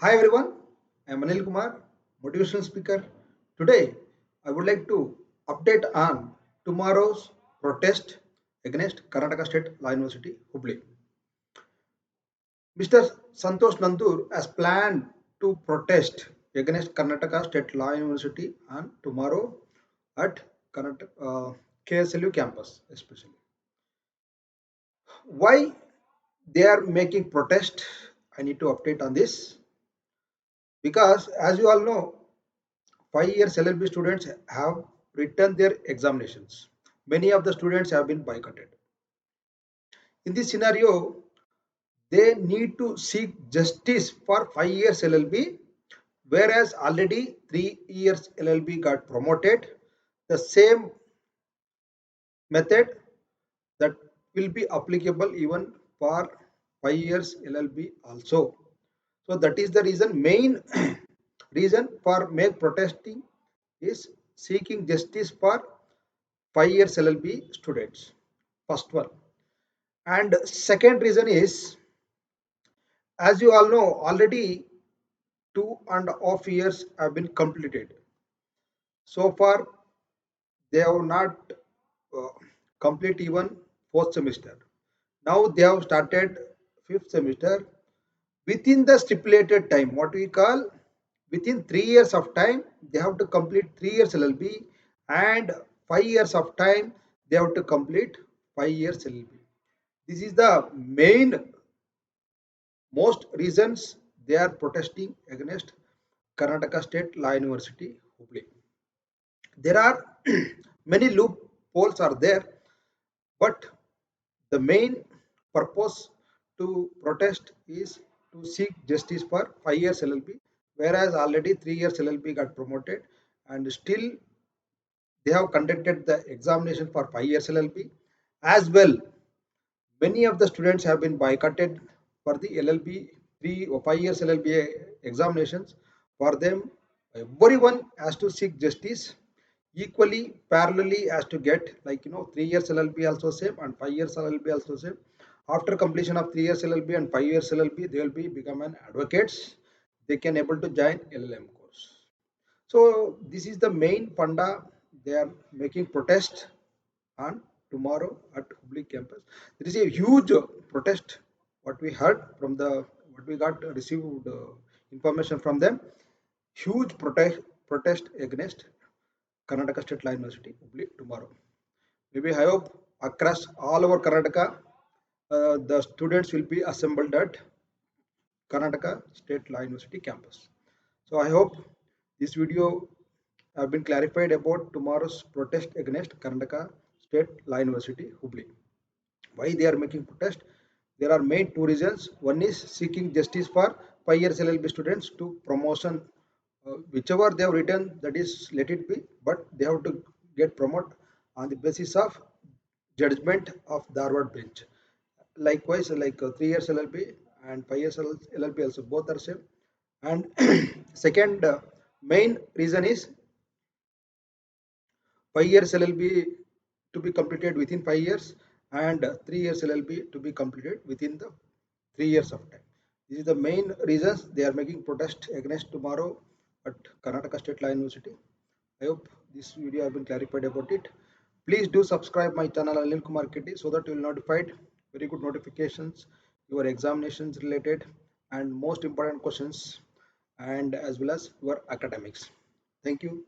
Hi everyone, I am Anil Kumar, motivational speaker. Today, I would like to update on tomorrow's protest against Karnataka State Law University, Hubli. Mr. Santosh Nandur has planned to protest against Karnataka State Law University on tomorrow at KSLU campus, especially. Why they are making protest? I need to update on this because, as you all know, 5 years LLB students have written their examinations. Many of the students have been boycotted. In this scenario, they need to seek justice for 5 years LLB, whereas already 3 years LLB got promoted. The same method that will be applicable even for 5 years LLB also. So that is the reason, main reason for make protesting is seeking justice for 5 years LLB students. First one. And second reason is, as you all know, already 2.5 years have been completed. So far, they have not uh, complete even fourth semester. Now they have started fifth semester within the stipulated time. What we call within 3 years of time, they have to complete 3 years LLB, and 5 years of time they have to complete 5 years LLB. This is the main most reasons they are protesting against Karnataka State Law University, Hubli. There are many loopholes are there, but the main purpose to protest is to seek justice for 5 years LLB, whereas already 3 years LLB got promoted, and still they have conducted the examination for 5 years LLB as well. Many of the students have been boycotted for the LLB 3 or 5 years LLB examinations. For them, everyone has to seek justice equally, parallelly, has to get, like 3 years LLB also same and 5 years LLB also same. After completion of 3 years LLB and 5 years LLB, they will be become an advocates. They can able to join LLM course. So this is the main funda. They are making protest on tomorrow at Hubli campus. There is a huge protest. What we heard from the what we got received information from them. Huge protest against Karnataka State Law University Hubli tomorrow. Maybe I hope across all over Karnataka, the students will be assembled at Karnataka State Law University campus. So I hope this video have been clarified about tomorrow's protest against Karnataka State Law University, Hubli. Why they are making protest? There are main two reasons. One is seeking justice for 5 years LLB students to promotion. Whichever they have written, that is let it be, but they have to get promoted on the basis of judgment of Dharwad bench. Likewise, like 3 years LLB and 5 years LLB also both are same. And second main reason is 5 years LLB to be completed within 5 years, and 3 years LLB to be completed within the 3 years of time. This is the main reasons they are making protest against tomorrow at Karnataka State Law University. I hope this video has been clarified about it. Please do subscribe my channel Anil Kumar Kitty so that you will notified very good notifications, your examinations related and most important questions, and as well as your academics. Thank you.